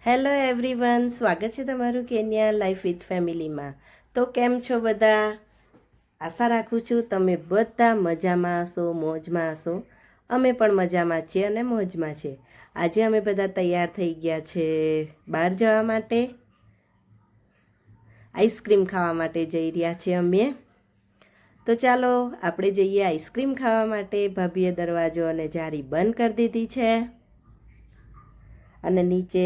Hello everyone, સ્વાગત છે તમારું કેન્યા લાઈફ વિથ ફેમિલીમાં. તો કેમ છો બધા? આશા રાખું છું તમે બધા મજામાં હશો, મોજમાં હશો. અમે પણ મજામાં છીએ અને મોજમાં છે. આજે અમે બધા તૈયાર થઈ ગયા છે બહાર જવા માટે. આઈસ્ક્રીમ ખાવા માટે જઈ રહ્યા છીએ અમે. તો ચાલો આપણે જઈએ આઈસ્ક્રીમ ખાવા માટે. ભાભીએ દરવાજો અને જારી બંધ કરી દીધી છે અને નીચે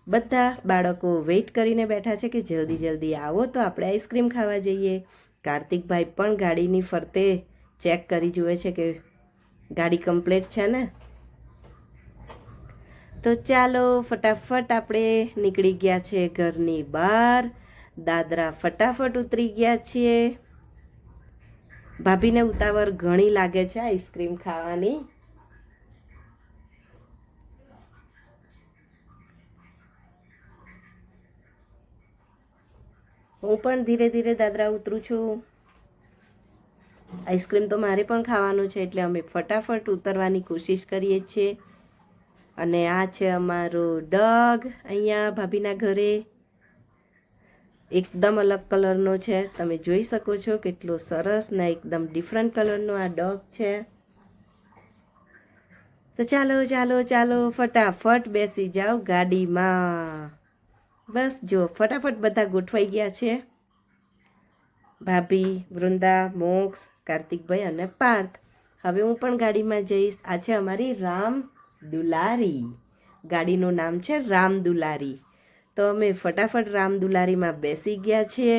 બધા બાળકો વેઇટ કરીને બેઠા છે કે જલ્દી જલ્દી આવો તો આપણે આઈસ્ક્રીમ ખાવા જઈએ. કાર્તિકભાઈ પણ ગાડીની ફરતે ચેક કરી જુએ છે કે ગાડી કમ્પ્લીટ છે ને. તો ચાલો ફટાફટ આપણે નીકળી ગયા છે ઘરની બહાર. દાદરા ફટાફટ ઉતરી ગયા છીએ. ભાભીને ઉતાવળ ઘણી લાગે છે આઈસ્ક્રીમ ખાવાની. હું પણ ધીરે ધીરે દાદરા ઉતરું છું. આઈસ્ક્રીમ તો મારે પણ ખાવાનું છે એટલે અમે ફટાફટ ઉતરવાની કોશિશ કરીએ છીએ. અને આ છે અમારો ડોગ અહીંયા ભાભીના ઘરે. એકદમ અલગ કલરનો છે, તમે જોઈ શકો છો કેટલો સરસ ને એકદમ ડિફરન્ટ કલરનો આ ડોગ છે. તો ચાલો ચાલો ચાલો ફટાફટ બેસી જાઓ ગાડીમાં. બસ જો ફટાફટ બધા ગોઠવાઈ ગયા છે. ભાભી, વૃંદા, મોક્ષ, કાર્તિકભાઈ અને પાર્થ. હવે હું પણ ગાડીમાં જઈશ. આ છે અમારી રામ દુલારી. ગાડીનું નામ છે રામ દુલારી. તો અમે ફટાફટ રામ દુલારીમાં બેસી ગયા છીએ.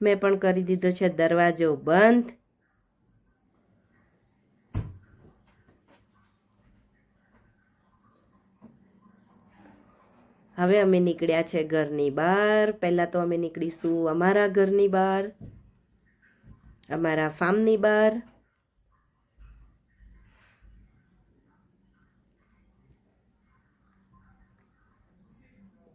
મેં પણ કરી દીધો છે દરવાજો બંધ. હવે અમે નીકળ્યા છે ઘરની બહાર. પહેલાં તો અમે નીકળીશું અમારા ઘરની બહાર, અમારા ફાર્મની બહાર.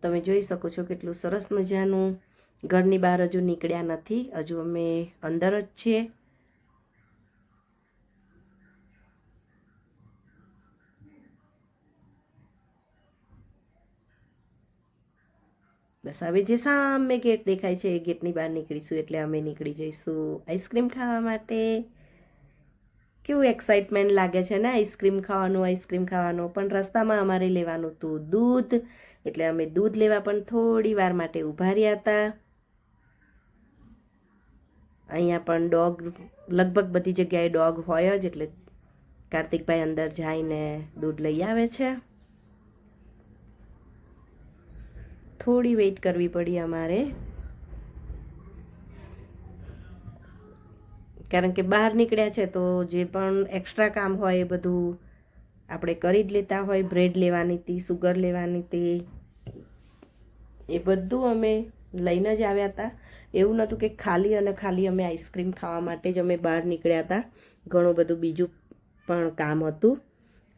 તમે જોઈ શકો છો કેટલું સરસ મજાનું. ઘરની બહાર હજુ નીકળ્યા નથી, હજુ અમે અંદર જ છીએ. બસ હવે જે સામે ગેટ દેખાય છે એ ગેટની બહાર નીકળીશું એટલે અમે નીકળી જઈશું આઈસ્ક્રીમ ખાવા માટે. કેવું એક્સાઇટમેન્ટ લાગે છે ને આઈસ્ક્રીમ ખાવાનું. પણ રસ્તામાં અમારે લેવાનું હતું દૂધ, એટલે અમે દૂધ લેવા પણ થોડી વાર માટે ઊભા રહ્યા હતા. અહીંયા પણ ડોગ લગભગ બધી જગ્યાએ ડોગ હોય જ, એટલે કાર્તિકભાઈ અંદર જઈને દૂધ લઈ આવે છે. થોડી વેઇટ કરવી પડી અમારે, કારણ કે બહાર નીકળ્યા છે તો જે પણ એક્સ્ટ્રા કામ હોય એ બધું આપણે કરી જ લેતા હોય. બ્રેડ લેવાની હતી, સુગર લેવાની હતી, એ બધું અમે લઈને જ આવ્યા હતા. એવું નહોતું કે ખાલી અને ખાલી અમે આઈસ્ક્રીમ ખાવા માટે જ અમે બહાર નીકળ્યા હતા. ઘણું બધું બીજું પણ કામ હતું.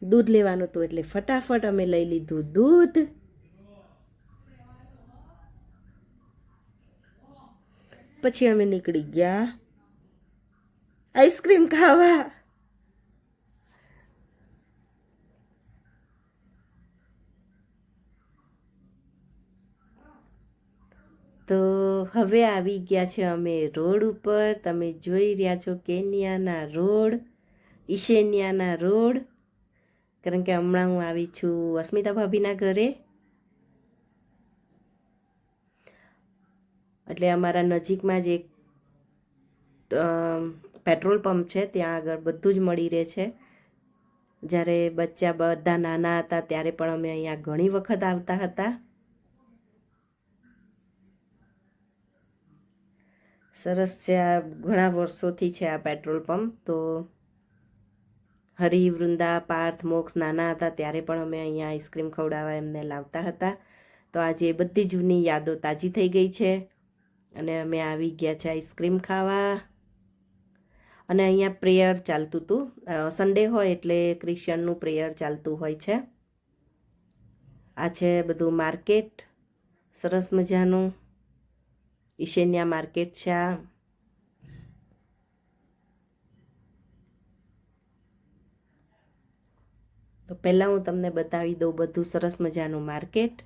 દૂધ લેવાનું હતું એટલે ફટાફટ અમે લઈ લીધું દૂધ. પછી અમે નીકળી ગયા આઈસ્ક્રીમ ખાવા. તો હવે આવી ગયા છે અમે રોડ ઉપર. તમે જોઈ રહ્યા છો કેન્યાના રોડ, ઈશેન્યાના રોડ. કારણ કે હમણાં હું આવી છું અસ્મિતા ભાભીના ઘરે. એટલે અમારા નજીકમાં જ એક પેટ્રોલ પંપ છે, ત્યાં આગળ બધું જ મળી રહે છે. જ્યારે બચ્ચા બધા નાના હતા ત્યારે પણ અમે અહીંયા ઘણી વખત આવતા હતા. સરસ છે, આ ઘણા વર્ષોથી છે આ પેટ્રોલ પંપ. તો હરિ, વૃંદા, પાર્થ, મોક્ષ નાના હતા ત્યારે પણ અમે અહીંયા આઈસ્ક્રીમ ખવડાવવા એમને લાવતા હતા. તો આજે બધી જૂની યાદો તાજી થઈ ગઈ છે અને અમે આવી ગયા છે આઈસ્ક્રીમ ખાવા. અને અહીંયા પ્રેયર ચાલતું હતું. સન્ડે હોય એટલે ક્રિશ્ચનનું પ્રેયર ચાલતું હોય છે. આ છે બધું માર્કેટ, સરસ મજાનું ઈશેન્યા માર્કેટ છે આ. તો પહેલાં હું તમને બતાવી દઉં બધું સરસ મજાનું માર્કેટ,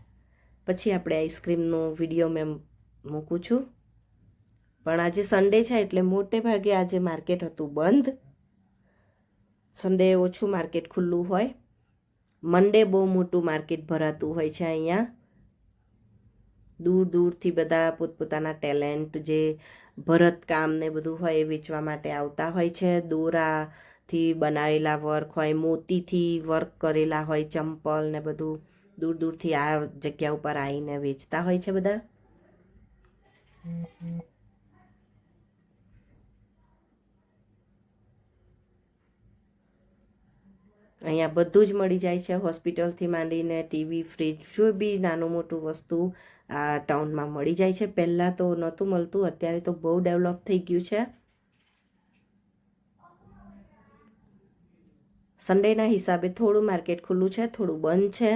પછી આપણે આઈસ્ક્રીમનો વિડીયો મેં મૂકું છું. પણ આજે સન્ડે છે એટલે મોટે ભાગે આજે માર્કેટ હતું બંધ. સન્ડે ઓછું માર્કેટ ખુલ્લું હોય, મંડે બહુ મોટું માર્કેટ ભરાતું હોય છે અહીંયા. દૂર દૂરથી બધા પોતપોતાના ટેલેન્ટ, જે ભરતકામ ને બધું હોય એ વેચવા માટે આવતા હોય છે. દોરાથી બનાવેલા વર્ક હોય, મોતીથી વર્ક કરેલા હોય ચંપલ ને બધું દૂર દૂરથી આ જગ્યા ઉપર આવીને વેચતા હોય છે બધા. અહીંયા બધું જ મળી જાય છે, હોસ્પિટલથી માંડીને ટીવી, ફ્રીજ, જો બી નાનું મોટું વસ્તુ આ ટાઉનમાં મળી જાય છે. પહેલાં તો નહોતું મળતું, અત્યારે તો બહુ ડેવલપ થઈ ગયું છે. સન્ડેના હિસાબે થોડું માર્કેટ ખુલ્લું છે, થોડું બંધ છે.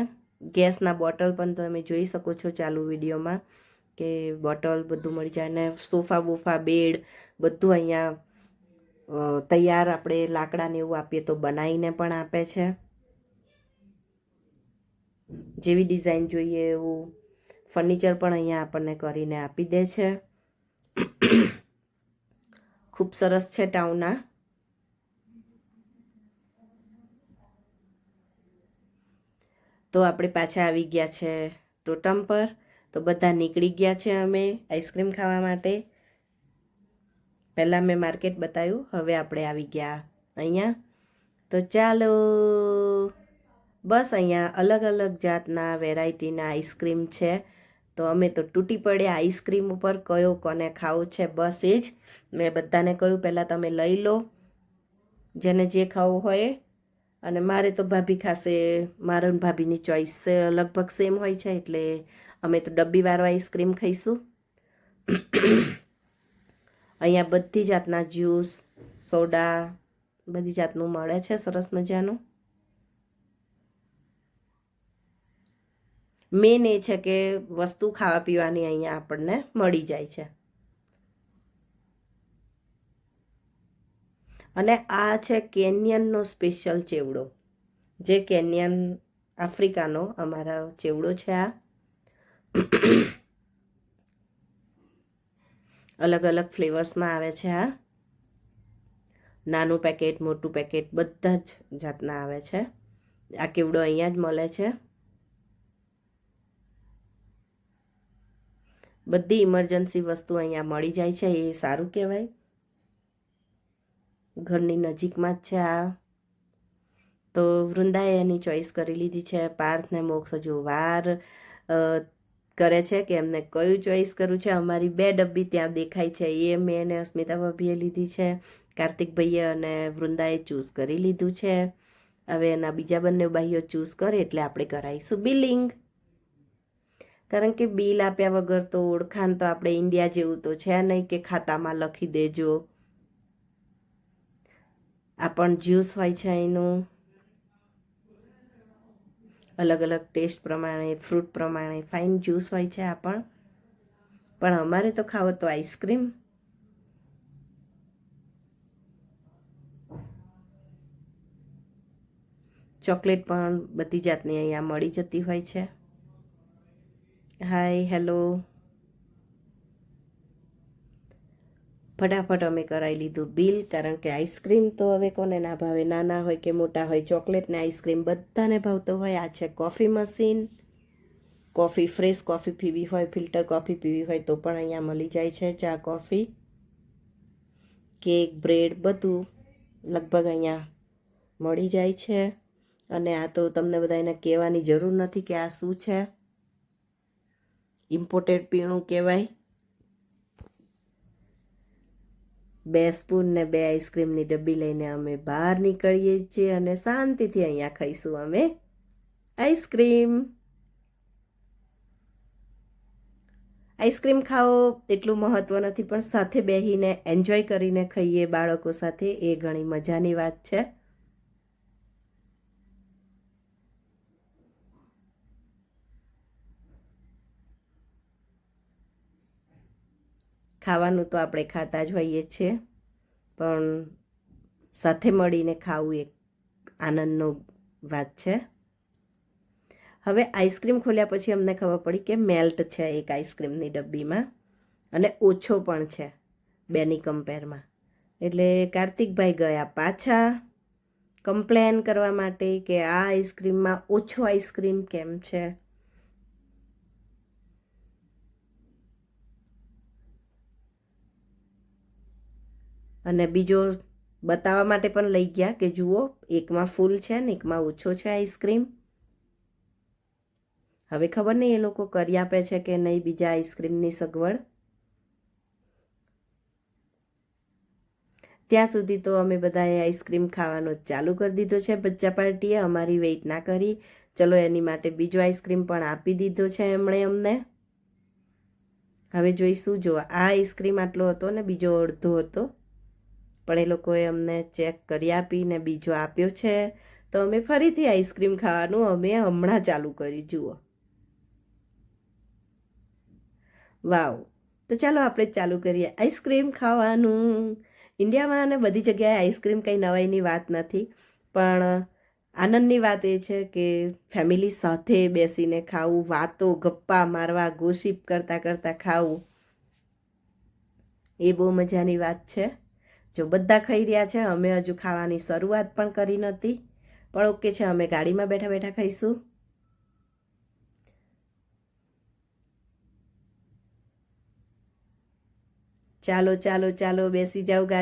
ગેસના બોટલ પણ તમે જોઈ શકો છો ચાલુ વિડીયોમાં, કે બોટલ બધું મળી જાય. ને સોફા બોફા, બેડ બધું અહીંયા તૈયાર, આપણે લાકડાને એવું આપીએ તો બનાવીને પણ આપે છે. જેવી ડિઝાઇન જોઈએ એવું ફર્નિચર પણ અહીંયા આપણને કરીને આપી દે છે. ખૂબ સરસ છે ટાઉના. તો આપણે પાછા આવી ગયા છે ટોટમ પર. તો બધા નીકળી ગયા છે અમે આઈસ્ક્રીમ ખાવા માટે. પહેલાં મેં માર્કેટ બતાવ્યું, હવે આપણે આવી ગયા અહીંયા. તો ચાલો, બસ અહીંયા અલગ અલગ જાતના વેરાયટીના આઈસ્ક્રીમ છે. તો અમે તો તૂટી પડ્યા આઈસ્ક્રીમ ઉપર, કયો કોને ખાવું છે. બસ એ જ મેં બધાને કહ્યું, પહેલાં તમે લઈ લો જેને જે ખાવું હોય. અને મારે તો ભાભી ખાશે, મારા અને ભાભીની ચોઈસ લગભગ સેમ હોય છે, એટલે અમે તો ડબ્બીવાળો આઈસ્ક્રીમ ખાઈશું. અહીંયા બધી જાતના જ્યુસ, સોડા બધી જાતનું મળે છે સરસ મજાનું. મેન એ છે કે વસ્તુ ખાવા પીવાની અહીંયા આપણને મળી જાય છે. અને આ છે કેન્યનનો સ્પેશિયલ ચેવડો, જે કેન્યન આફ્રિકાનો અમારા ચેવડો છે. આ અલગ અલગ ફ્લેવર્સમાં આવે છે. આ નાનું પેકેટ, મોટું પેકેટ બધા જ જાતના આવે છે. આ કેવડો અહીંયા જ મળે છે. બધી ઇમરજન્સી વસ્તુ અહીંયા મળી જાય છે, એ સારું કહેવાય. ઘરની નજીકમાં જ છે આ. તો વૃંદાએ એની ચોઈસ કરી લીધી છે. પાર્થને મોક્ષ હજુ વાર કરે છે કે એમને કયું ચોઈસ કરવું છે. અમારી 2 ડબ્બી ત્યાં દેખાય છે, એ મેં અને અસ્મિતા ભાભીએ લીધી છે. કાર્તિક ભાઈએ અને વૃંદાએ ચૂઝ કરી લીધું છે. હવે એના બીજા બંને ભાઈઓ ચૂઝ કરે એટલે આપણે કરાવીશું બિલિંગ. કારણ કે બિલ આપ્યા વગર તો ઓળખાણ તો આપણે ઇન્ડિયા જેવું તો છે નહીં કે ખાતામાં લખી દેજો. આ પણ જ્યુસ હોય છે એનું, અલગ અલગ ટેસ્ટ પ્રમાણે, ફ્રૂટ પ્રમાણે ફાઇન જ્યુસ હોય છે. આ પણ અમારે તો ખાવો તો આઈસ્ક્રીમ. ચોકલેટ પણ બધી જાતની અહીંયા મળી જતી હોય છે. હાય, હેલો. ફટાફટ અમે કરાવી લીધું બિલ, કારણ કે આઈસ્ક્રીમ તો હવે કોને ના ભાવે, નાના હોય કે મોટા હોય. ચોકલેટ ને આઈસ્ક્રીમ બધાને ભાવતો હોય. આ છે coffee machine. Coffee, fresh coffee PV હોય, ફિલ્ટર કોફી પીવી હોય તો પણ અહીંયા મળી જાય છે. ચા, કોફી, કેક, બ્રેડ બધું લગભગ અહીંયા મળી જાય છે. અને આ તો તમને બધાને કહેવાની જરૂર નથી કે આ શું છે. ઇમ્પોર્ટેડ પીણું કહેવાય. 2 સ્પૂન ને 2 આઈસ્ક્રીમની ડબ્બી લઈને અમે બહાર નીકળીએ છીએ અને શાંતિથી અહીંયા ખાઈશું અમે આઈસ્ક્રીમ. આઈસ્ક્રીમ ખાઓ એટલું મહત્ત્વ નથી, પણ સાથે બેસીને એન્જોય કરીને ખાઈએ બાળકો સાથે, એ ઘણી મજાની વાત છે. ખાવાનું તો આપણે ખાતા જ હોઈએ છીએ, પણ સાથે મળીને ખાવું એક આનંદનો વાત છે. હવે આઈસ્ક્રીમ ખોલ્યા પછી અમને ખબર પડી કે મેલ્ટ છે એક આઈસ્ક્રીમની ડબ્બીમાં અને ઓછો પણ છે બેની કમ્પેરમાં. એટલે કાર્તિકભાઈ ગયા પાછા કમ્પ્લેન કરવા માટે કે આ આઈસ્ક્રીમમાં ઓછો આઈસ્ક્રીમ કેમ છે. અને બીજો બતાવવા માટે પણ લઈ ગયા કે જુઓ એકમાં ફૂલ છે ને એકમાં ઓછો છે આઈસ્ક્રીમ. હવે ખબર નહીં એ લોકો કરી આપે છે કે નહીં બીજા આઈસ્ક્રીમની સગવડ. ત્યાં સુધી તો અમે બધાએ આઈસ્ક્રીમ ખાવાનું ચાલુ કરી દીધો છે. બચ્ચા પાર્ટીએ અમારી વેઇટ ના કરી, ચલો એની માટે બીજો આઈસ્ક્રીમ પણ આપી દીધો છે એમણે અમને. હવે જોઈશું, જો આ આઈસ્ક્રીમ આટલો હતો ને બીજો અડધો હતો, પણ એ લોકોએ અમને ચેક કરી આપીને બીજો આપ્યો છે. તો અમે ફરીથી આઈસ્ક્રીમ ખાવાનું અમે હમણાં ચાલુ કર્યું. જુઓ, વાવ. તો ચાલો આપણે ચાલુ કરીએ આઈસ્ક્રીમ ખાવાનું. ઇન્ડિયામાં અને બધી જગ્યાએ આઈસ્ક્રીમ કંઈ નવાઈની વાત નથી, પણ આનંદની વાત એ છે કે ફેમિલી સાથે બેસીને ખાવું, વાતો ગપ્પા મારવા, ગોસિપ કરતાં કરતાં ખાવું, એ બહુ મજાની વાત છે. જો બધા ખાઈ રહ્યા છે, અમે હજુ ખાવાની શરૂઆત પણ કરી નથી, પણ ઓકે છે, અમે ગાડીમાં બેઠા બેઠા ખાઈશું. ચાલો ચાલો ચાલો બેસી જાઓ ગાડી.